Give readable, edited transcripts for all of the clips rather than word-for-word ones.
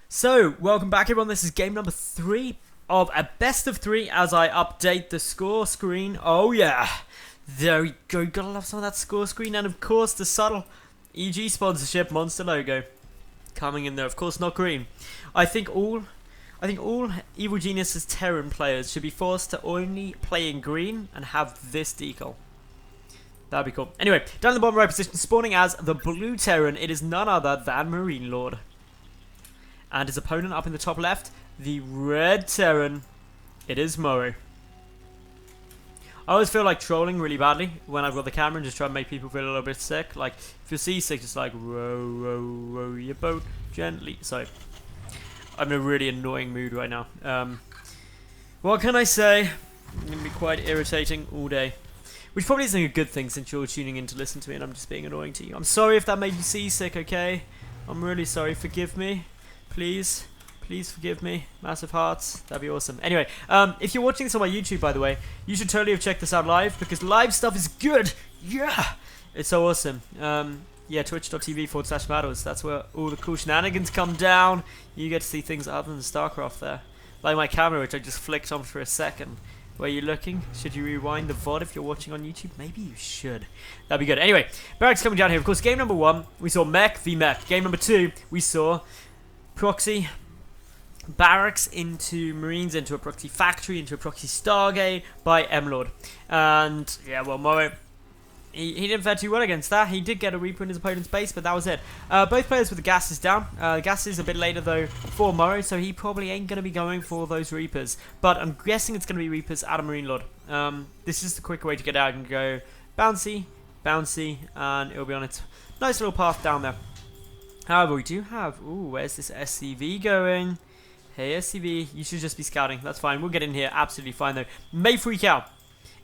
So, welcome back everyone, this is game number 3 of a best of 3 as I update the score screen. Oh yeah, there we go, gotta love some of that score screen, and of course the subtle EG sponsorship monster logo coming in there, of course not green. I think all Evil Genius's Terran players should be forced to only play in green and have this decal. That'd be cool. Anyway, down in the bottom right position, spawning as the blue Terran, it is none other than MarineLorD. And his opponent up in the top left, the red Terran, it is Morrow. I always feel like trolling really badly when I've got the camera and just try to make people feel a little bit sick. Like, if you're seasick, just like, row, row, row your boat gently. Sorry. I'm in a really annoying mood right now. What can I say? I'm going to be quite irritating all day. Which probably isn't a good thing since you're tuning in to listen to me and I'm just being annoying to you. I'm sorry if that made you seasick, okay? I'm really sorry. Forgive me. Please forgive me. Massive hearts. That'd be awesome. Anyway, if you're watching this on my YouTube, by the way, you should totally have checked this out live because live stuff is good. Yeah, it's so awesome. Yeah, twitch.tv/Madals. That's where all the cool shenanigans come down. You get to see things other than StarCraft there, like my camera, which I just flicked on for a second. Where you looking? Should you rewind the VOD if you're watching on YouTube? Maybe you should. That'd be good. Anyway, Barracks coming down here. Of course, game number 1, we saw Mech v Mech. Game number 2, we saw Proxy Barracks into Marines, into a Proxy Factory, into a Proxy Stargate by MarineLorD. And, yeah, well, Morrow, he didn't fare too well against that. He did get a Reaper in his opponent's base, but that was it. Both players with the gases down. The gas is a bit later, though, for Morrow, so he probably ain't going to be going for those Reapers. But I'm guessing it's going to be Reapers out of MarineLorD. This is the quicker way to get out. You can go bouncy, bouncy, and it'll be on its nice little path down there. However, we do have... Ooh, where's this SCV going? Hey, SCV, you should just be scouting. That's fine. We'll get in here. Absolutely fine, though. May freak out.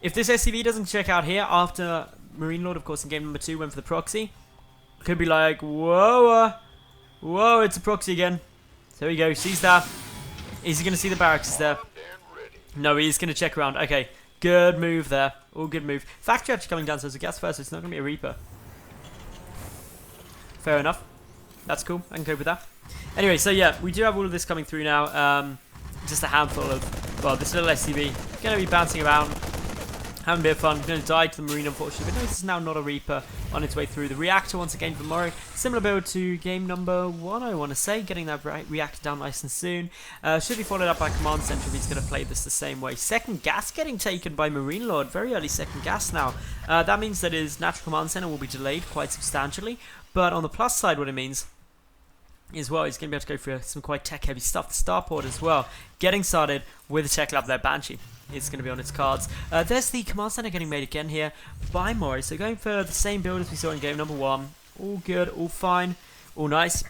If this SCV doesn't check out here after MarineLorD, of course, in game number 2 went for the proxy, could be like, whoa, whoa, it's a proxy again. There we go. Sees that. Is he going to see the barracks there? No, he's going to check around. Okay, good move there. All good move. Factory actually coming down, so it's a gas first, so it's not going to be a Reaper. Fair enough. That's cool, I can cope with that. Anyway, so yeah, we do have all of this coming through now. Just a handful of, well, this little SCV. Going to be bouncing around, having a bit of fun. Going to die to the Marine, unfortunately. But no, this is now not a Reaper on its way through. The Reactor once again for Morrow. Similar build to game number 1, I want to say. Getting that Reactor down nice and soon. Should be followed up by Command Center if he's going to play this the same way. Second gas getting taken by MarineLorD. Very early second gas now. That means that his natural Command Center will be delayed quite substantially. But on the plus side, what it means is, well, he's going to be able to go for some quite tech-heavy stuff. The starport as well. Getting started with the tech lab there. Banshee is going to be on its cards. There's the command center getting made again here by Morrow. So going for the same build as we saw in game number 1. All good, all fine, all nice.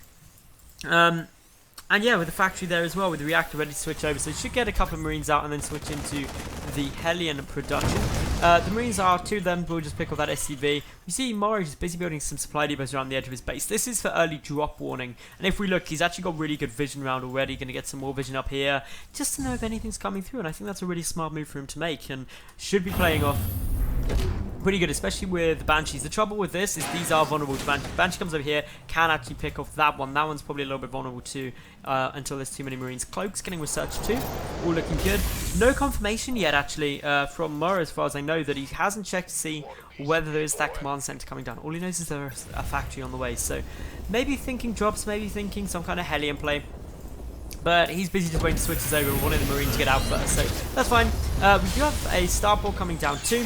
And yeah, with the factory there as well, with the reactor ready to switch over. So it should get a couple of Marines out and then switch into the Hellion production. The Marines are 2 of them. We'll just pick up that SCV. You see Morrow is busy building some supply depots around the edge of his base. This is for early drop warning. And if we look, he's actually got really good vision round already. Going to get some more vision up here just to know if anything's coming through. And I think that's a really smart move for him to make and should be playing off pretty good, especially with the Banshees. The trouble with this is these are vulnerable to Banshee. Banshee comes over here, can actually pick off that one. That one's probably a little bit vulnerable too, until there's too many Marines. Cloak's getting researched too. All looking good. No confirmation yet, actually, from Morrow, as far as I know, that he hasn't checked to see whether there is that command center coming down. All he knows is there's a factory on the way. So maybe thinking drops, maybe thinking some kind of Hellion play. But he's busy just waiting to switch us over and wanting the Marine to get out first, so that's fine. We do have a starport coming down too.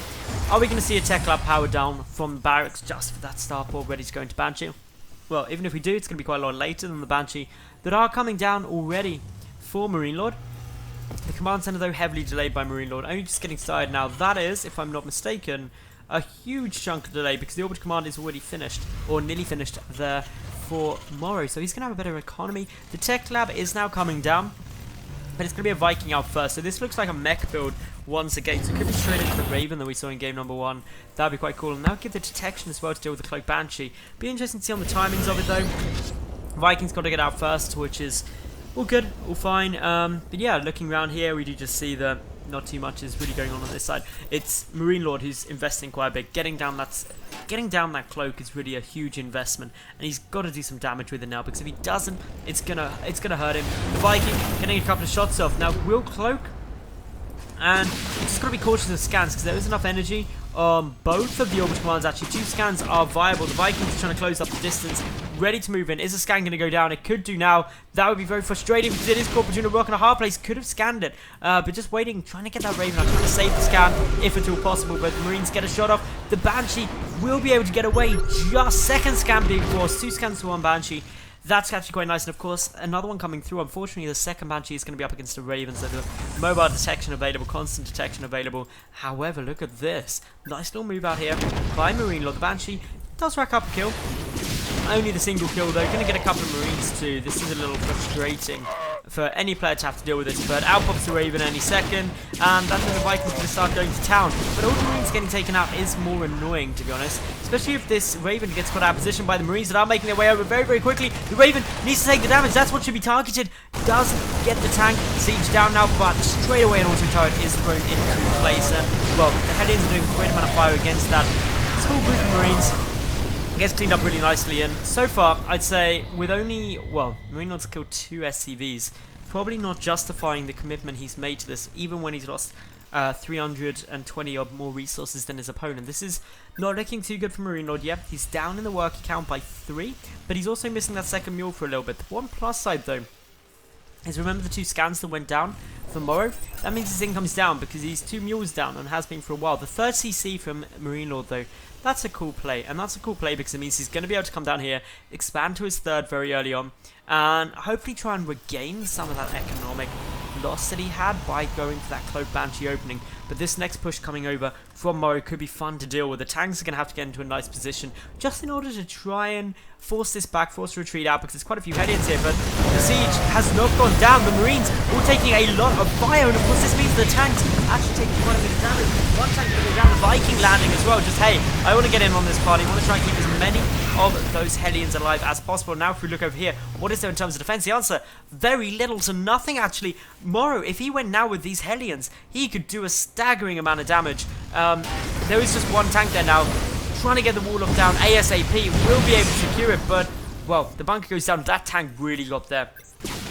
Are we going to see a tech lab powered down from barracks just for that starport ready to go into Banshee? Well, even if we do, it's going to be quite a lot later than the Banshee that are coming down already for MarineLorD. The command center, though, heavily delayed by MarineLorD, only just getting started now. That is, if I'm not mistaken, a huge chunk of delay because the orbital command is already finished, or nearly finished there for Morrow, so he's going to have a better economy. The tech lab is now coming down, but it's going to be a Viking out first, so this looks like a mech build once again, so it could be straight into the Raven that we saw in game number 1. That'd be quite cool, and that'll give the detection as well to deal with the Cloak Banshee. Be interesting to see on the timings of it though. Vikings got to get out first, which is all good, all fine. But yeah, looking around here, we do just see that not too much is really going on this side. It's MarineLorD who's investing quite a bit. Getting down that cloak is really a huge investment, and he's got to do some damage with it now, because if he doesn't, it's gonna hurt him. The Viking getting a couple of shots off. Now will cloak, and just got to be cautious of scans, because there is enough energy on both of the orbital commands. Actually, 2 scans are viable. The Vikings are trying to close up the distance, ready to move in. Is a scan going to go down? It could do now. That would be very frustrating, because it is caught between a rock and a hard place. Could have scanned it, but just waiting, trying to get that Raven out, trying to save the scan if at all possible. But the Marines get a shot off. The Banshee will be able to get away. Just second scan being forced. 2 scans to 1 Banshee. That's actually quite nice, and of course, another one coming through. Unfortunately, the second Banshee is going to be up against the Raven, so the mobile detection available, constant detection available. However, look at this. Nice little move out here by MarineLorD. The Banshee does rack up a kill. Only the single kill, though. Going to get a couple of Marines, too. This is a little frustrating for any player to have to deal with this, but out pops the Raven any second, and that's when the Vikings going to start going to town. But all the Marines getting taken out is more annoying, to be honest, especially if this Raven gets caught out of position by the Marines that are making their way over very, very quickly. The Raven needs to take the damage. That's what should be targeted. Does get the tank siege down now, but straight away an auto turret is thrown into place, and well, the Hellions are doing a great amount of fire against that small group of Marines. Gets cleaned up really nicely, and so far I'd say with only, well, MarineLorD's killed 2 SCVs, probably not justifying the commitment he's made to this, even when he's lost 320 odd more resources than his opponent. This is not looking too good for MarineLorD yet. He's down in the worker count by 3, but he's also missing that second mule for a little bit. The one plus side though is, remember the 2 scans that went down for Morrow? That means his income's down because he's 2 mules down and has been for a while. The 3rd CC from MarineLorD though, that's a cool play, and that's a cool play because it means he's going to be able to come down here, expand to his 3rd very early on, and hopefully try and regain some of that economic loss that he had by going for that Cloak Banshee opening. But this next push coming over from Morrow could be fun to deal with. The tanks are going to have to get into a nice position just in order to try and force this back, force a retreat out, because there's quite a few Hellions here, but the siege has not gone down. The Marines all taking a lot of fire, and of course this means the tanks actually taking quite a bit of damage. One tank going to go down, the Viking landing as well. Just, hey, I want to get in on this party. I want to try and keep as many of those Hellions alive as possible. Now if we look over here, what is there in terms of defense? The answer, very little to nothing actually. Morrow, if he went now with these Hellions, he could do a staggering amount of damage. There is just one tank there now, trying to get the wall up down ASAP. Will be able to secure it, but, well, the bunker goes down. That tank really got there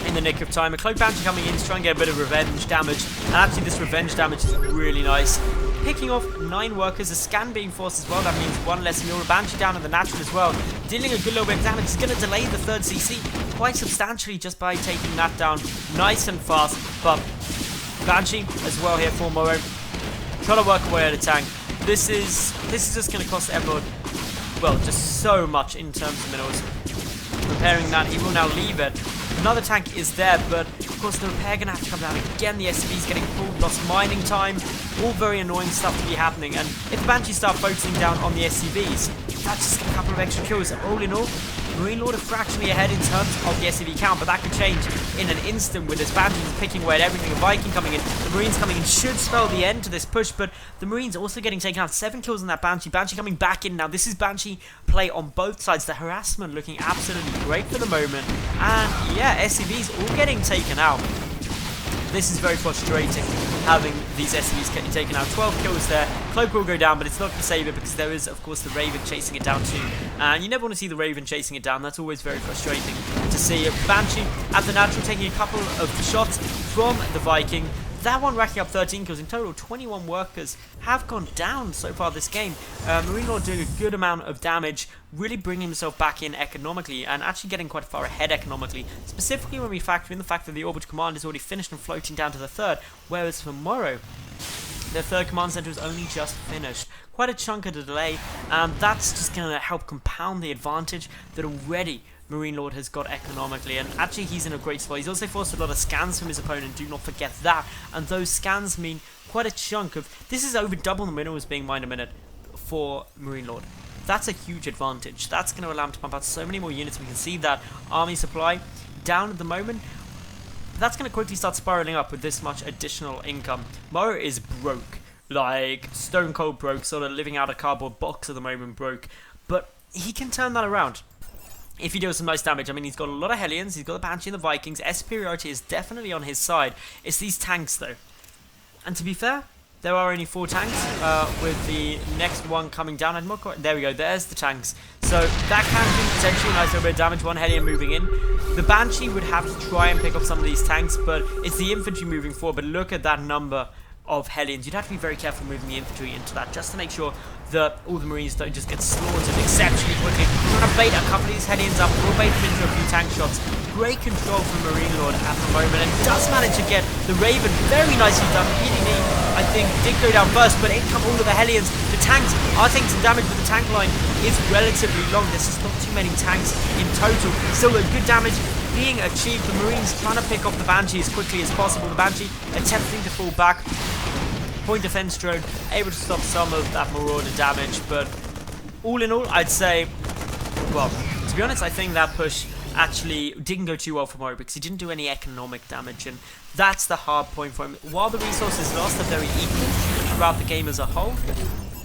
in the nick of time. A Cloak Banshee coming in to try and get a bit of revenge damage, and actually this revenge damage is really nice. Picking off 9 workers, a scan being forced as well. That means 1 less mule. Banshee down in the natural as well, dealing a good little bit of damage. It's going to delay the 3rd CC quite substantially just by taking that down nice and fast. But Banshee as well here for Morrow, trying to work away at a tank. This is just going to cost everyone, well, just so much in terms of minerals. Repairing that, he will now leave it. Another tank is there, but of course the repair going to have to come down again. The SCV's getting pulled, lost mining time, all very annoying stuff to be happening. And if the Banshees start focusing down on the SCVs, that's just a couple of extra kills. All in all, MarineLorD are fractionally ahead in terms of the SCV count, but that could change in an instant with this Banshee picking away at everything. A Viking coming in, the Marines coming in should spell the end to this push, but the Marines also getting taken out. 7 kills on that Banshee. Banshee coming back in now. This is Banshee play on both sides. The harassment looking absolutely great for the moment, and yeah, SCVs all getting taken out. This is very frustrating, having these SCVs getting taken out. 12 kills there. Cloak will go down, but it's not going to save it because there is, of course, the Raven chasing it down too. And you never want to see the Raven chasing it down. That's always very frustrating to see. Banshee at the natural taking a couple of shots from the Viking. That one racking up 13 kills. In total, 21 workers have gone down so far this game. MarineLorD doing a good amount of damage, really bringing himself back in economically and actually getting quite far ahead economically, specifically when we factor in the fact that the orbital command is already finished and floating down to the 3rd, whereas for Morrow, the 3rd command center is only just finished. Quite a chunk of the delay, and that's just going to help compound the advantage that already MarineLorD has got economically, and actually he's in a great spot. He's also forced a lot of scans from his opponent, do not forget that, and those scans mean quite a chunk of, this is over double the minerals being mined a minute for MarineLorD. That's a huge advantage. That's going to allow him to pump out so many more units. We can see that army supply down at the moment. That's going to quickly start spiraling up with this much additional income. Morrow is broke, like stone cold broke, sort of living out a cardboard box at the moment broke, but he can turn that around if he deals some nice damage. I mean, he's got a lot of Hellions, he's got the Banshee and the Vikings. S superiority is definitely on his side. It's these tanks though. And to be fair, there are only 4 tanks, with the next one coming down. And there we go, there's the tanks. So that can do potentially a nice little bit of damage. 1 Hellion moving in. The Banshee would have to try and pick up some of these tanks, but it's the infantry moving forward. But look at that number of Hellions. You'd have to be very careful moving the infantry into that, just to make sure that all the Marines don't just get slaughtered exceptionally quickly. We're going to bait a couple of these Hellions up. We'll bait them into a few tank shots. Great control from MarineLorD at the moment, and does manage to get the Raven very nicely done. PDD, I think, did go down first, but in come all of the Hellions. The tanks are taking some damage, but the tank line is relatively long. There's just not too many tanks in total. Still a good damage being achieved. The Marines trying to pick off the Banshee as quickly as possible. The Banshee attempting to fall back. Point defense drone able to stop some of that Marauder damage, but all in all, I'd say, well, to be honest, I think that push actually didn't go too well for Morrow because he didn't do any economic damage, and that's the hard point for him. While the resources lost are very equal throughout the game as a whole,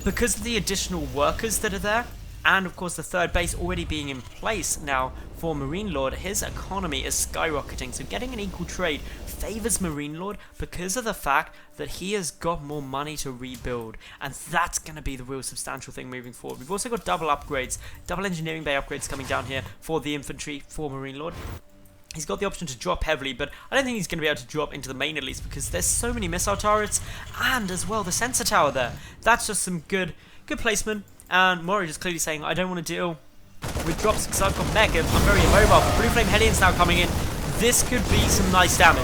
because of the additional workers that are there, and of course the third base already being in place now for MarineLorD, his economy is skyrocketing. So getting an equal trade favors MarineLorD because of the fact that he has got more money to rebuild, and that's going to be the real substantial thing moving forward. We've also got double upgrades, double engineering bay upgrades coming down here for the infantry for MarineLorD. He's got the option to drop heavily, but I don't think he's going to be able to drop into the main at least, because there's so many missile turrets, and as well the sensor tower there. That's just some good placement. And Morrow just clearly saying, I don't want to deal with drops because I've got mech and I'm very immobile. Blue Flame Hellions now coming in. This could be some nice damage.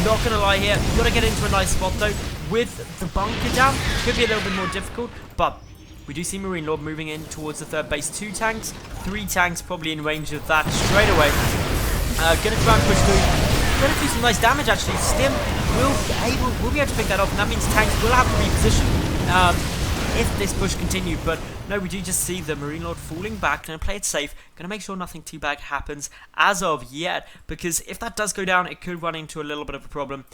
Not going to lie here. You've got to get into a nice spot though. With the bunker down, could be a little bit more difficult, but we do see MarineLorD moving in towards the third base. 2 tanks, 3 tanks probably in range of that straight away. Going to try and push through. Going to do some nice damage actually. Stim will be able to pick that up, and that means tanks will have to reposition if this push continued. But no, we do just see the MarineLorD falling back. Going to play it safe. Going to make sure nothing too bad happens as of yet, because if that does go down, it could run into a little bit of a problem.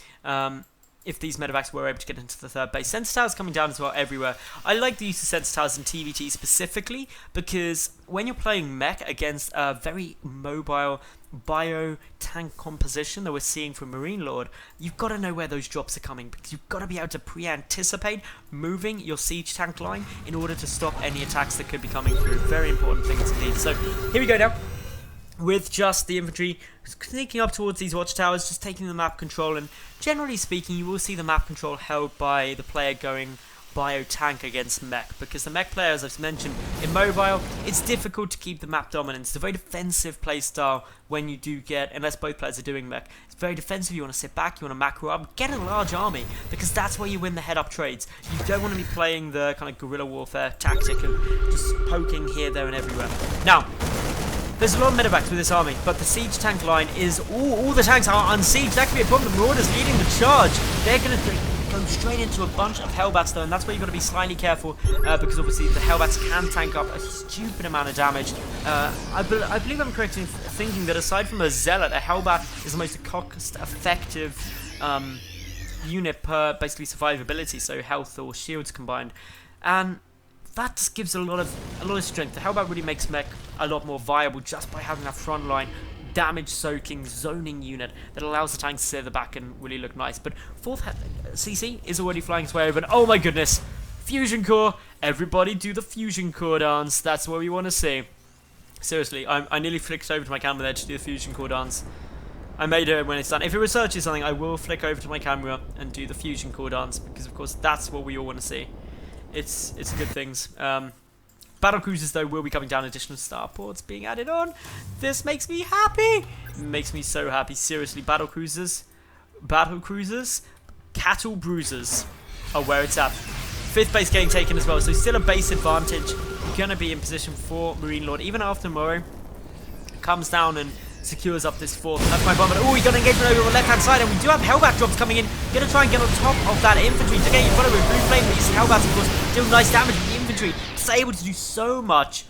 If these medevacs were able to get into the third base. Sensor towers coming down as well everywhere. I like the use of sensor towers in TvT specifically, because when you're playing mech against a very mobile bio tank composition that we're seeing from MarineLorD, you've got to know where those drops are coming, because you've got to be able to pre-anticipate moving your siege tank line in order to stop any attacks that could be coming through. Very important things indeed. So here we go now, with just the infantry sneaking up towards these watchtowers, just taking the map control, and generally speaking you will see the map control held by the player going bio tank against mech, because the mech player, as I've mentioned, immobile, it's difficult to keep the map dominance. It's a very defensive play style when you do get, unless both players are doing mech, it's very defensive. You want to sit back, you want to macro up, get a large army, because that's where you win the head up trades. You don't want to be playing the kind of guerrilla warfare tactic and just poking here, there and everywhere. Now, there's a lot of medevacs with this army, but the siege tank line is all the tanks are unsieged. That could be a problem. The Marauders leading the charge. They're going to go straight into a bunch of Hellbats though, and that's where you've got to be slightly careful, because obviously the Hellbats can tank up a stupid amount of damage. I believe I'm correct in thinking that aside from a Zealot, a Hellbat is the most cost-effective unit per basically survivability, so health or shields combined, and that just gives a lot of strength. The Hellbat really makes mech a lot more viable just by having that front line damage-soaking zoning unit that allows the tanks to sit at the back and really look nice. But 4th CC is already flying its way over, and oh my goodness, Fusion Core! Everybody do the Fusion Core dance. That's what we want to see. Seriously, I nearly flicked over to my camera there to do the Fusion Core dance. I may do it when it's done. If it researches something, I will flick over to my camera and do the Fusion Core dance, because of course that's what we all want to see. It's good things. Battle cruisers though will be coming down. Additional starports being added on. This makes me happy. It makes me so happy. Seriously, battle cruisers, cattle bruisers are where it's at. 5th base getting taken as well, so still a base advantage. Gonna be in position for MarineLorD even after Morrow comes down and secures up this 4th. That's my bomber. Oh, we got an engagement over on the left-hand side, and we do have Hellbat drops coming in. Gonna try and get on top of that infantry to get you follow with Blue Flame. These Hellbats, of course, deal nice damage with the infantry. It's able to do so much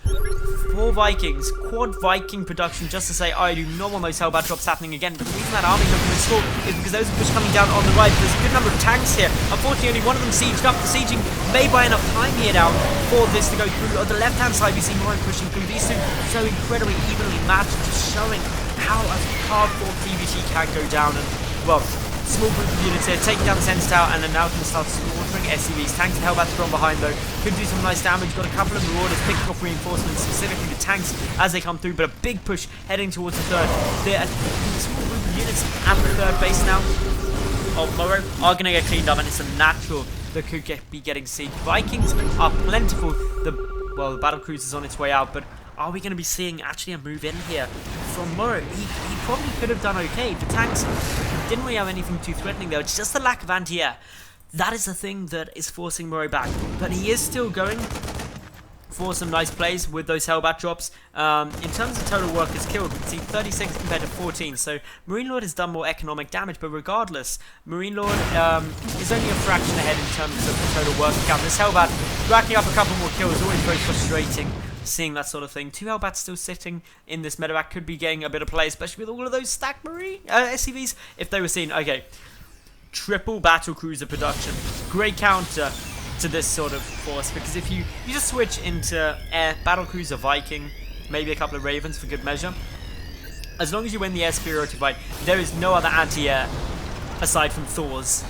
for Vikings. Quad Viking production, just to say, I do not want those Hellbat drops happening again. But the reason that army looking this small is because those are push coming down on the right. There's a good number of tanks here. Unfortunately, only one of them sieged up. The sieging may buy enough time here now for this to go through. On the left-hand side, we see Morrow pushing through. These two so incredibly evenly matched, just showing how a hardcore TvT can go down. And well, Small group of units here, taking down the center tower, and then now can start slaughtering SCVs. Tanks and Hellbats from behind though, could do some nice damage. Got a couple of Marauders picking up reinforcements, specifically the tanks as they come through, but a big push heading towards the third. The small group of units at the third base now of Morrow are going to get cleaned up, and it's a natural that could be getting sieged. Vikings are plentiful. The battle cruiser is on its way out, but are we going to be seeing actually a move in here from Morrow? He probably could have done okay. The tanks didn't really have anything too threatening though. It's just the lack of anti-air. That is the thing that is forcing Morrow back. But he is still going for some nice plays with those Hellbat drops. In terms of total workers killed, we can see 36 compared to 14. So MarineLorD has done more economic damage, but regardless, MarineLorD is only a fraction ahead in terms of the total worker count. This Hellbat racking up a couple more kills is always very frustrating. Seeing that sort of thing. 2 Hellbats still sitting in this medevac could be getting a bit of play, especially with all of those stacked SCVs. If they were seen, okay, triple battle cruiser production, great counter to this sort of force, because if you just switch into air battle cruiser Viking, maybe a couple of Ravens for good measure, as long as you win the air superiority fight, there is no other anti-air aside from Thor's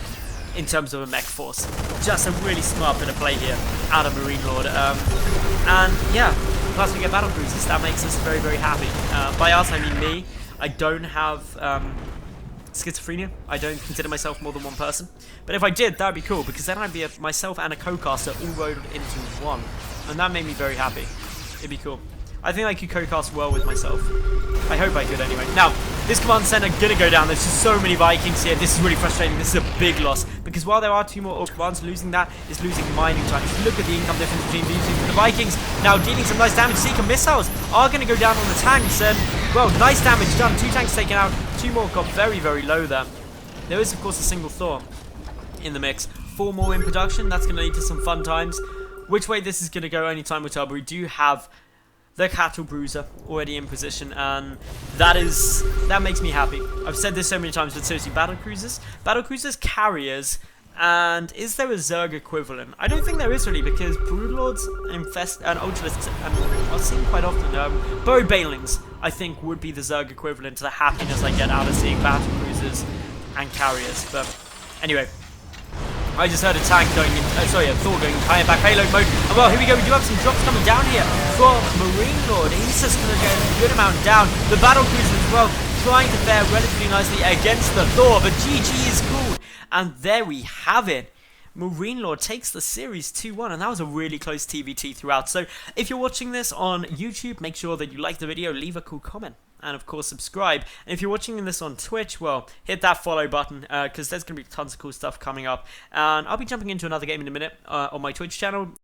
in terms of a mech force. Just a really smart bit of play here out of MarineLorD. And yeah, plus we get battle cruisers. That makes us very, very happy. By us, I mean me. I don't have schizophrenia. I don't consider myself more than one person. But if I did, that would be cool, because then I'd be myself and a co-caster all rolled into one. And that made me very happy. It'd be cool. I think I could co-cast well with myself. I hope I could anyway. Now, this command center gonna go down. There's just so many Vikings here. This is really frustrating. This is a big loss, because while there are 2 more commands, losing that is losing mining time. If you look at the income difference between these two, the Vikings now dealing some nice damage. Seeker missiles are gonna go down on the tanks, and well, nice damage done. 2 tanks taken out. 2 more got very, very low there. There is of course a single Thor in the mix. 4 more in production. That's gonna lead to some fun times. Which way this is gonna go, only time will tell. But we do have the Cattle Bruiser already in position, and that makes me happy. I've said this so many times, but seriously, battle cruisers, carriers, and is there a Zerg equivalent? I don't think there is really, because Broodlords and Ultralists, and I've seen quite often, Burrowed Banelings, I think, would be the Zerg equivalent to the happiness I get out of seeing battle cruisers and carriers. But anyway, I just heard a tank going in, a Thor going higher back payload mode. And well, here we go, we do have some drops coming down here from MarineLorD. He's just going to get a good amount down. The battle cruiser as well, trying to fare relatively nicely against the Thor, but GG is cool. And there we have it. MarineLorD takes the series 2-1, and that was a really close TvT throughout. So if you're watching this on YouTube, make sure that you like the video, leave a cool comment, and of course subscribe. And if you're watching this on Twitch, well, hit that follow button, because there's going to be tons of cool stuff coming up. And I'll be jumping into another game in a minute on my Twitch channel.